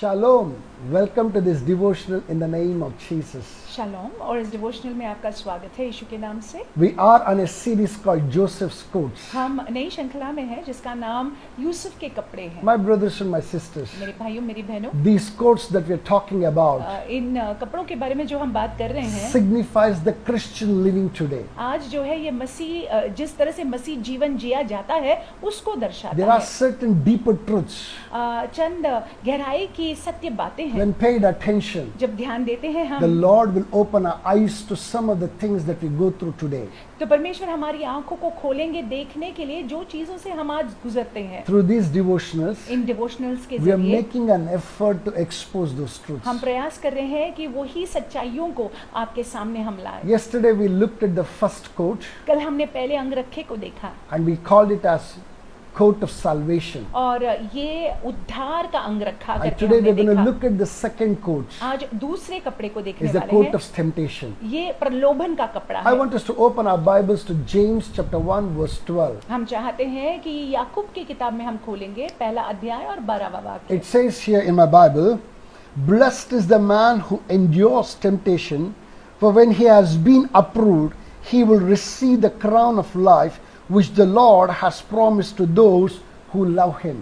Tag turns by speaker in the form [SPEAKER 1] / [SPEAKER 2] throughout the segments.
[SPEAKER 1] Shalom. Welcome to this devotional in the name of Jesus.
[SPEAKER 2] Shalom और इस devotional में आपका स्वागत है यीशु के नाम से।
[SPEAKER 1] We are on a series called Joseph's Coats.
[SPEAKER 2] हम नई श्रृंखला में हैं जिसका नाम यूसुफ के कपड़े हैं।
[SPEAKER 1] My brothers and my sisters,
[SPEAKER 2] मेरे भाइयों मेरी बहनों,
[SPEAKER 1] these coats that we are talking about
[SPEAKER 2] इन कपड़ों के बारे में जो हम बात कर रहे हैं
[SPEAKER 1] signifies the Christian living today.
[SPEAKER 2] आज जो है ये मसीह जिस तरह से मसीह जीवन जिया जाता है उसको
[SPEAKER 1] There
[SPEAKER 2] दर्शाता
[SPEAKER 1] are
[SPEAKER 2] है।
[SPEAKER 1] certain deeper truths
[SPEAKER 2] चंद गहराई की सत्य बातें हैं।
[SPEAKER 1] when paid attention.
[SPEAKER 2] जब ध्यान देते हैं
[SPEAKER 1] The
[SPEAKER 2] हम
[SPEAKER 1] Lord will open our eyes to some of the things that we go through today.
[SPEAKER 2] तो परमेश्वर हमारी आंखों को खोलेंगे देखने के लिए जो चीजों से हम आज गुजरते हैं।
[SPEAKER 1] Through these devotionals,
[SPEAKER 2] इन डिवोशनल्स के
[SPEAKER 1] we are
[SPEAKER 2] जरिए
[SPEAKER 1] making an effort to expose those truths.
[SPEAKER 2] हम प्रयास कर रहे हैं कि वही सच्चाइयों को आपके सामने हम लाएं।
[SPEAKER 1] Yesterday we looked at the first coat
[SPEAKER 2] कल हमने पहले अंगरखे को देखा
[SPEAKER 1] and we called it as coat of salvation.
[SPEAKER 2] और ये उद्धार का अंगरखा
[SPEAKER 1] And
[SPEAKER 2] करके
[SPEAKER 1] today
[SPEAKER 2] हमने
[SPEAKER 1] we're going to
[SPEAKER 2] देखा।
[SPEAKER 1] look at the second coat.
[SPEAKER 2] आज दूसरे कपड़े को देखने
[SPEAKER 1] Is the
[SPEAKER 2] वाले
[SPEAKER 1] coat
[SPEAKER 2] हैं।
[SPEAKER 1] of temptation.
[SPEAKER 2] ये प्रलोभन का कपड़ा
[SPEAKER 1] I
[SPEAKER 2] है।
[SPEAKER 1] want us to open our Bibles to James chapter 1 verse 12.
[SPEAKER 2] हम चाहते हैं कि याकूब की किताब में हम खोलेंगे पहला अध्याय और 12वां वाक्य।
[SPEAKER 1] It says here in my Bible, blessed is the man who endures temptation, for when he has been approved, he will receive the crown of life which the Lord has promised to those who love him.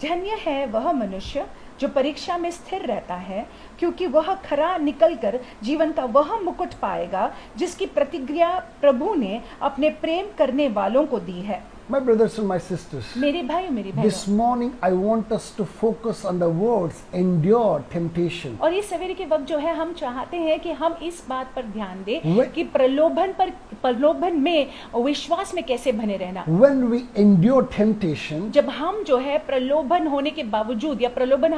[SPEAKER 2] धन्य है वह मनुष्य जो परीक्षा में स्थिर रहता है, क्योंकि वह खरा निकलकर जीवन का वह मुकुट पाएगा जिसकी प्रतिज्ञा प्रभु ने अपने प्रेम करने वालों को दी है।
[SPEAKER 1] My brothers and my sisters,
[SPEAKER 2] मेरे भाई मेरी
[SPEAKER 1] this
[SPEAKER 2] बहनों,
[SPEAKER 1] morning I want us to focus on the words endure temptation.
[SPEAKER 2] और इस सवेरे के वक्त जो है हम चाहते हैं कि हम इस बात पर ध्यान दें
[SPEAKER 1] When-
[SPEAKER 2] कि प्रलोभन में विश्वास में कैसे बने रहना।
[SPEAKER 1] When we endure temptation,
[SPEAKER 2] जब हम जो है प्रलोभन होने के बावजूद या प्रलोभन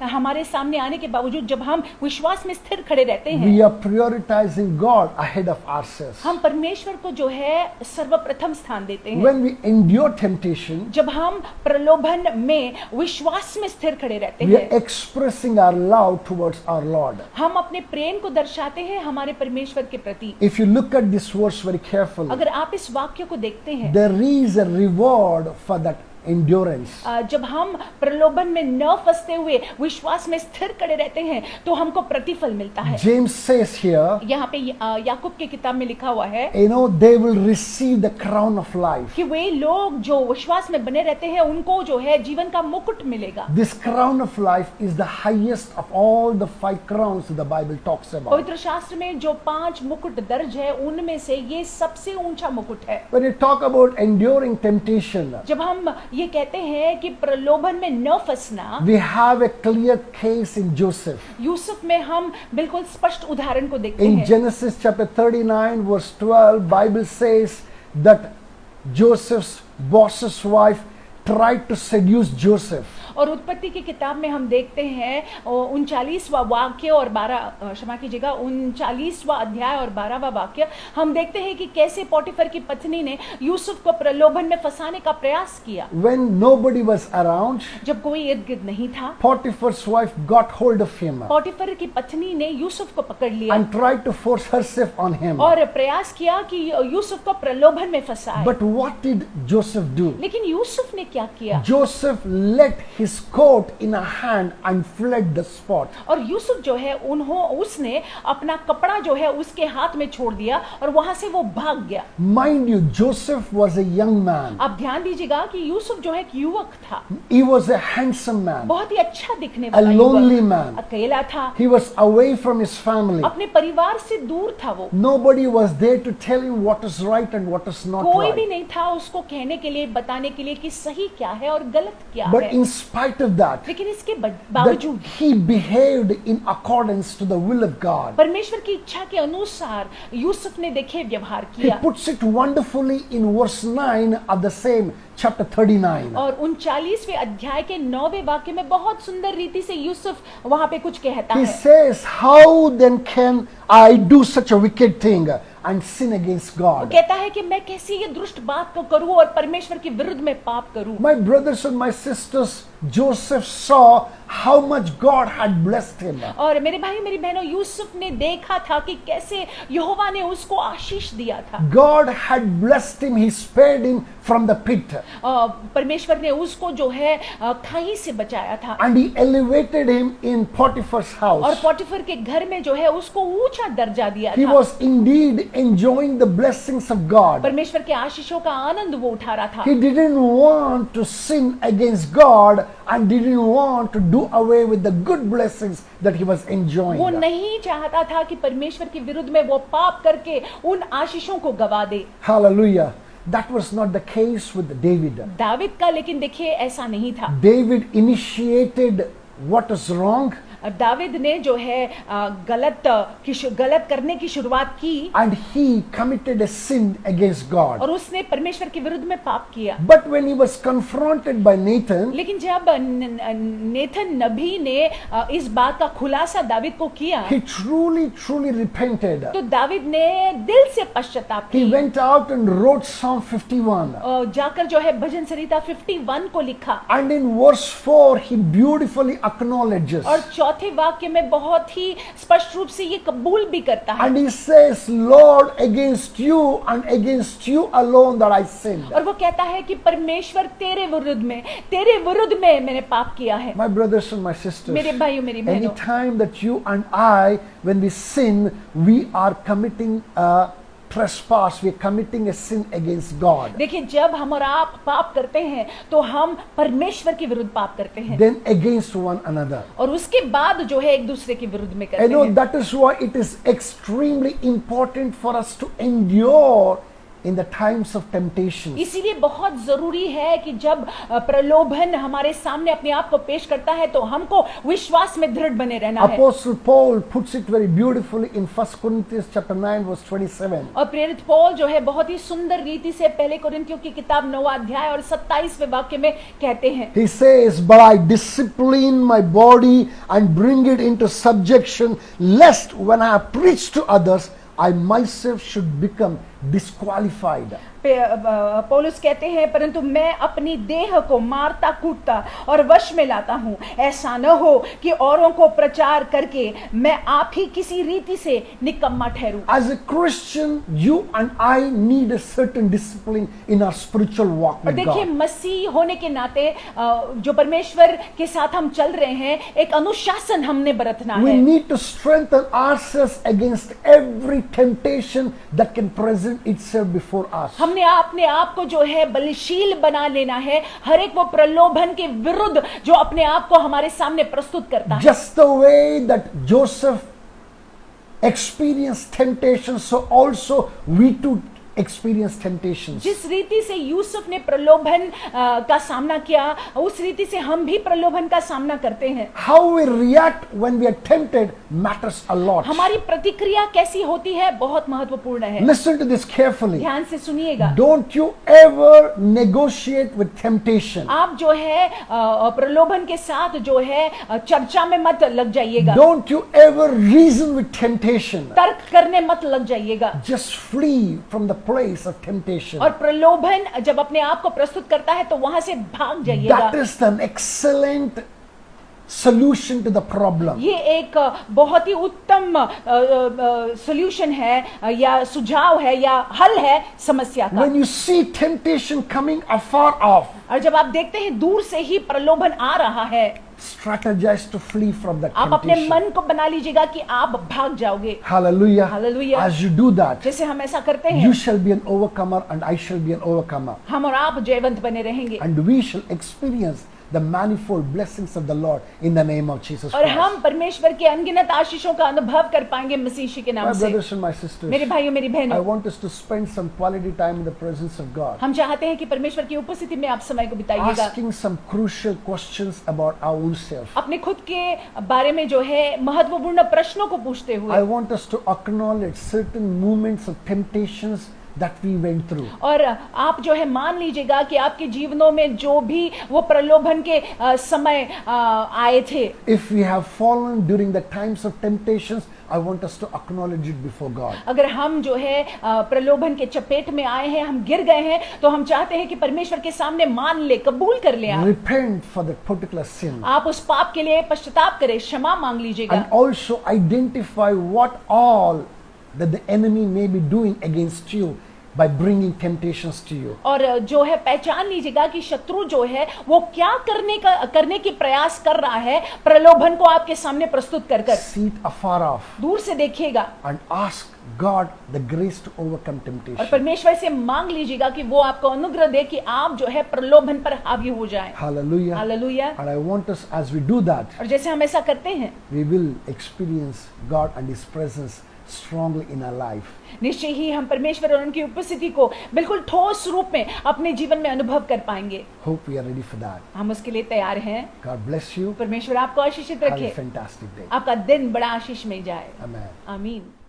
[SPEAKER 2] हमारे सामने आने के बावजूद जब हम विश्वास में स्थिर खड़े रहते हैं,
[SPEAKER 1] we are prioritizing God ahead of ourselves.
[SPEAKER 2] हम परमेश्वर को जो है सर्वप्रथम स्थान देते हैं।
[SPEAKER 1] When we endure temptation,
[SPEAKER 2] जब हम प्रलोभन में विश्वास में स्थिर खड़े रहते
[SPEAKER 1] we are
[SPEAKER 2] हैं,
[SPEAKER 1] expressing our love towards our Lord.
[SPEAKER 2] हम अपने प्रेम को दर्शाते हैं हमारे परमेश्वर के प्रति।
[SPEAKER 1] If you look at this verse very carefully,
[SPEAKER 2] अगर आप इस वाक्य को देखते हैं,
[SPEAKER 1] there is a reward for that endurance.
[SPEAKER 2] जब हम प्रलोभन में न फंसते हुए विश्वास में स्थिर खड़े रहते हैं तो हमको प्रतिफल मिलता है।
[SPEAKER 1] James says here,
[SPEAKER 2] यहाँ पे याकूब की किताब में लिखा हुआ है
[SPEAKER 1] you know, they will receive the crown of life.
[SPEAKER 2] कि वे लोग जो विश्वास में बने रहते हैं उनको जो है जीवन का मुकुट मिलेगा।
[SPEAKER 1] This crown of life is the highest of all the 5 crowns that the Bible talks about.
[SPEAKER 2] पवित्र शास्त्र में जो 5 मुकुट दर्ज है उनमें से ये सबसे ऊंचा मुकुट है।
[SPEAKER 1] When you talk about enduring temptation,
[SPEAKER 2] जब हम ये कहते हैं कि प्रलोभन में न फंसना,
[SPEAKER 1] we have a clear case in Joseph.
[SPEAKER 2] Yusuf में हम बिल्कुल स्पष्ट उदाहरण को देखते
[SPEAKER 1] In
[SPEAKER 2] हैं।
[SPEAKER 1] Genesis chapter 39 verse 12, Bible says that Joseph's boss's wife tried to seduce Joseph.
[SPEAKER 2] और उत्पत्ति की किताब में हम देखते हैं 39वां वाक्य और 39वां अध्याय और 12वां वाक्य हम देखते हैं कि कैसे पोटीफर की पत्नी ने यूसुफ को प्रलोभन में फंसाने का प्रयास किया।
[SPEAKER 1] When nobody was around,
[SPEAKER 2] जब कोई इर्द गिर्द नहीं था,
[SPEAKER 1] Potiphar's wife got hold of him
[SPEAKER 2] Potiphar की पत्नी ने यूसुफ को पकड़ लिया
[SPEAKER 1] and tried to force herself on him.
[SPEAKER 2] और प्रयास किया कि यूसुफ को प्रलोभन में फंसाए।
[SPEAKER 1] But what did Joseph do?
[SPEAKER 2] लेकिन यूसुफ ने क्या किया?
[SPEAKER 1] Joseph let his coat in a hand and fled the spot.
[SPEAKER 2] और यूसुफ जो है उसने अपना कपड़ा जो है उसके हाथ में छोड़ दिया और वहां से वो भाग गया।
[SPEAKER 1] Mind you, Joseph was a young man.
[SPEAKER 2] आप ध्यान दीजिएगा कि यूसुफ जो है एक युवक था,
[SPEAKER 1] He was a handsome man,
[SPEAKER 2] बहुत ही अच्छा दिखने
[SPEAKER 1] a
[SPEAKER 2] वाला
[SPEAKER 1] lonely
[SPEAKER 2] युवक,
[SPEAKER 1] man.
[SPEAKER 2] अकेला था,
[SPEAKER 1] He was away from his family.
[SPEAKER 2] अपने परिवार से दूर था वो,
[SPEAKER 1] Nobody was there to tell him what is right and what is not
[SPEAKER 2] कोई भी
[SPEAKER 1] right.
[SPEAKER 2] नहीं था उसको कहने के लिए बताने के लिए कि सही क्या है और गलत क्या
[SPEAKER 1] But
[SPEAKER 2] है।
[SPEAKER 1] in spite of that,
[SPEAKER 2] लेकिन इसके
[SPEAKER 1] that
[SPEAKER 2] बावजूद
[SPEAKER 1] he behaved in accordance to the will of God.
[SPEAKER 2] परमेश्वर की इच्छा के अनुसार यूसुफ ने देखे व्यवहार
[SPEAKER 1] He
[SPEAKER 2] किया।
[SPEAKER 1] puts it wonderfully in verse 9 of the same chapter 39.
[SPEAKER 2] और 39वें अध्याय के 9वें वाक्य में बहुत सुंदर रीति से यूसुफ वहां पे कुछ कहता
[SPEAKER 1] He
[SPEAKER 2] है।
[SPEAKER 1] says, how then can I do such a wicked thing and sin against
[SPEAKER 2] वो
[SPEAKER 1] God?
[SPEAKER 2] कहता है कि मैं कैसी ये दुष्ट बात को करूं और परमेश्वर के विरुद्ध में पाप करूं।
[SPEAKER 1] My brothers and my sisters, Joseph saw how much God had blessed him.
[SPEAKER 2] और मेरे भाई मेरी बहनों, यूसुफ ने देखा था कि कैसे यहोवा ने उसको आशीष दिया था।
[SPEAKER 1] God had blessed him, he spared him from the pit.
[SPEAKER 2] परमेश्वर ने उसको जो है खाई से बचाया था,
[SPEAKER 1] And he elevated him in Potiphar's
[SPEAKER 2] और
[SPEAKER 1] house.
[SPEAKER 2] पोटिफर के घर में जो है उसको ऊंचा दर्जा दिया
[SPEAKER 1] He
[SPEAKER 2] था।
[SPEAKER 1] was indeed enjoying the blessings of God.
[SPEAKER 2] परमेश्वर के आशीषों का आनंद वो उठा रहा था।
[SPEAKER 1] He didn't want to sin against God and didn't want to do away with the good blessings that he was
[SPEAKER 2] वो
[SPEAKER 1] enjoying.
[SPEAKER 2] नहीं चाहता था कि परमेश्वर के विरुद्ध में वो पाप करके उन आशीषों को गवा दे।
[SPEAKER 1] Hallelujah. That was not the case with David.
[SPEAKER 2] David का लेकिन देखिए ऐसा नहीं था।
[SPEAKER 1] David initiated what is wrong
[SPEAKER 2] David ने जो है गलत करने की शुरुआत की,
[SPEAKER 1] and he committed a sin against God.
[SPEAKER 2] और उसने परमेश्वर के विरुद्ध में पाप किया।
[SPEAKER 1] But when he was confronted by Nathan,
[SPEAKER 2] लेकिन जब नेथन नबी ने इस बात का खुलासा दाविद को किया,
[SPEAKER 1] he truly repented.
[SPEAKER 2] तो दाविद ने दिल से पश्चाताप
[SPEAKER 1] He
[SPEAKER 2] की,
[SPEAKER 1] went out and wrote Psalm 51.
[SPEAKER 2] जाकर जो है भजन संहिता 51 को लिखा,
[SPEAKER 1] And in verse 4, he beautifully acknowledges.
[SPEAKER 2] और चौथे वाक्य में बहुत ही स्पष्ट रूप से ये कबूल भी करता है,
[SPEAKER 1] And he says, Lord, against you and against you alone that I sinned.
[SPEAKER 2] और वो कहता है कि परमेश्वर तेरे विरुद्ध में मैंने पाप किया है।
[SPEAKER 1] My brothers and my sisters,
[SPEAKER 2] मेरे भाइयों मेरी बहनों,
[SPEAKER 1] anytime that you and I, when we sin, we are committing a trespass, we are committing a sin against God.
[SPEAKER 2] देखिए जब हम और आप पाप करते हैं तो हम परमेश्वर के विरुद्ध पाप करते हैं,
[SPEAKER 1] Then against one another.
[SPEAKER 2] और उसके बाद जो है एक दूसरे के विरुद्ध में
[SPEAKER 1] I
[SPEAKER 2] करते
[SPEAKER 1] know
[SPEAKER 2] हैं।
[SPEAKER 1] that is why it is extremely important for us to endure in the times of temptations.
[SPEAKER 2] इसीलिए बहुत जरूरी है कि जब प्रलोभन हमारे सामने अपने आप को पेश करता है तो हमको विश्वास में दृढ़ बने रहना है।
[SPEAKER 1] Apostle Paul puts it very beautifully in 1 Corinthians chapter 9 verse 27.
[SPEAKER 2] और प्रेरित पौल जो है बहुत ही सुंदर रीति से पहले कोरिन्थियों की किताब 9 अध्याय और 27वें वाक्य में कहते हैं,
[SPEAKER 1] He says, but I discipline my body and bring it into subjection, lest when I have preached to others, I myself should become disqualified.
[SPEAKER 2] पौलुस कहते हैं, परंतु मैं अपनी देह को मारता कूटता और वश में लाता हूँ, ऐसा न हो कि औरों को प्रचार करके मैं आप ही किसी रीति से निकम्मा ठहरूं।
[SPEAKER 1] As a Christian, you and I need a certain discipline in our spiritual walk
[SPEAKER 2] और
[SPEAKER 1] with
[SPEAKER 2] देखिए
[SPEAKER 1] God.
[SPEAKER 2] मसीह होने के नाते जो परमेश्वर के साथ हम चल रहे हैं, एक अनुशासन हमने बरतना
[SPEAKER 1] We
[SPEAKER 2] है।
[SPEAKER 1] need to strengthen ourselves against every temptation that can present itself before us.
[SPEAKER 2] हमने अपने आप को जो है बलशील बना लेना है हर एक वो प्रलोभन के विरुद्ध जो अपने आप को हमारे सामने प्रस्तुत करता है।
[SPEAKER 1] Just the way that Joseph experienced temptation, so also we too experience temptations.
[SPEAKER 2] जिस रीति से यूसुफ ने प्रलोभन का सामना किया, उस रीति से हम भी प्रलोभन का सामना करते हैं।
[SPEAKER 1] How we react when we are tempted matters a lot.
[SPEAKER 2] हमारी प्रतिक्रिया कैसी होती है बहुत महत्वपूर्ण है।
[SPEAKER 1] Listen to this carefully.
[SPEAKER 2] ध्यान से सुनिएगा।
[SPEAKER 1] Don't you ever negotiate with temptation.
[SPEAKER 2] आप जो है प्रलोभन के साथ जो है चर्चा में मत लग जाइएगा,
[SPEAKER 1] Don't you ever reason with temptation.
[SPEAKER 2] तर्क करने मत लग जाइएगा।
[SPEAKER 1] Just flee from the place of temptation.
[SPEAKER 2] और प्रलोभन जब अपने आप को प्रस्तुत करता है तो वहां से भाग जाइएगा।
[SPEAKER 1] That is an excellent solution to the problem.
[SPEAKER 2] ये एक बहुत ही उत्तम सॉल्यूशन है या सुझाव है या हल है समस्या का।
[SPEAKER 1] When you see temptation coming afar off,
[SPEAKER 2] और जब आप देखते हैं दूर से ही प्रलोभन आ रहा है,
[SPEAKER 1] strategize to flee from that
[SPEAKER 2] आप अपने
[SPEAKER 1] temptation.
[SPEAKER 2] मन को बना लीजिएगा कि आप भाग जाओगे।
[SPEAKER 1] Hallelujah.
[SPEAKER 2] Hallelujah.
[SPEAKER 1] As you do that,
[SPEAKER 2] जैसे हम ऐसा करते
[SPEAKER 1] you
[SPEAKER 2] हैं,
[SPEAKER 1] shall be an overcomer and I shall be an overcomer.
[SPEAKER 2] हम और आप जयवंत बने रहेंगे
[SPEAKER 1] And we shall experience the manifold blessings of the Lord in the name of Jesus
[SPEAKER 2] और
[SPEAKER 1] Christ.
[SPEAKER 2] हम परमेश्वर के अनगिनत आशीषों का अनुभव कर पाएंगे मसीह के
[SPEAKER 1] My
[SPEAKER 2] नाम से।
[SPEAKER 1] brothers and my sisters,
[SPEAKER 2] मेरे भाइयों मेरी
[SPEAKER 1] I
[SPEAKER 2] बहनों,
[SPEAKER 1] want us to spend some quality time in the presence of God,
[SPEAKER 2] हम चाहते हैं कि परमेश्वर की उपस्थिति में आप समय को बिताइएगा,
[SPEAKER 1] asking some crucial questions about our own self.
[SPEAKER 2] अपने खुद के बारे में जो है महत्वपूर्ण प्रश्नों को पूछते
[SPEAKER 1] I
[SPEAKER 2] हुए।
[SPEAKER 1] want us to acknowledge certain moments of temptations that we went through.
[SPEAKER 2] और आप जो है मान लीजिएगा कि आपके जीवनों में जो भी वो प्रलोभन के समय आए थे,
[SPEAKER 1] If we have fallen during the times of temptations, I want us to acknowledge it before God.
[SPEAKER 2] अगर हम जो है प्रलोभन के चपेट में आए हैं, हम गिर गए हैं, तो हम चाहते हैं कि परमेश्वर के सामने मान ले, कबूल कर ले आप।
[SPEAKER 1] Repent for that particular sin.
[SPEAKER 2] आप उस पाप के लिए पश्चाताप करें, क्षमा मांग लीजिएगा।
[SPEAKER 1] And also identify what all that the enemy may be doing against you by bringing temptations to you.
[SPEAKER 2] और जो है पहचान लीजिएगा कि शत्रु जो है वो क्या करने की प्रयास कर रहा है, प्रलोभन को आपके सामने प्रस्तुत कर कर।
[SPEAKER 1] See it afar off
[SPEAKER 2] दूर से देखिएगा
[SPEAKER 1] and ask God the grace to overcome
[SPEAKER 2] और
[SPEAKER 1] temptation.
[SPEAKER 2] परमेश्वर से मांग लीजिएगा कि वो आपको अनुग्रह दे कि आप जो है प्रलोभन पर हावी हो जाएं।
[SPEAKER 1] Hallelujah.
[SPEAKER 2] Hallelujah.
[SPEAKER 1] And I want us, as we do that,
[SPEAKER 2] और जैसे हम ऐसा करते हैं,
[SPEAKER 1] we will experience God and His presence strongly in our life.
[SPEAKER 2] निश्चय ही हम परमेश्वर और उनकी उपस्थिति को बिल्कुल ठोस रूप में अपने जीवन में अनुभव कर पाएंगे।
[SPEAKER 1] Hope we are ready for that.
[SPEAKER 2] हम उसके लिए तैयार हैं।
[SPEAKER 1] God bless you.
[SPEAKER 2] परमेश्वर आपको आशीषित
[SPEAKER 1] Have a
[SPEAKER 2] रखे,
[SPEAKER 1] fantastic day.
[SPEAKER 2] आपका दिन बड़ा आशीष में जाए।
[SPEAKER 1] Amen.
[SPEAKER 2] आमीन।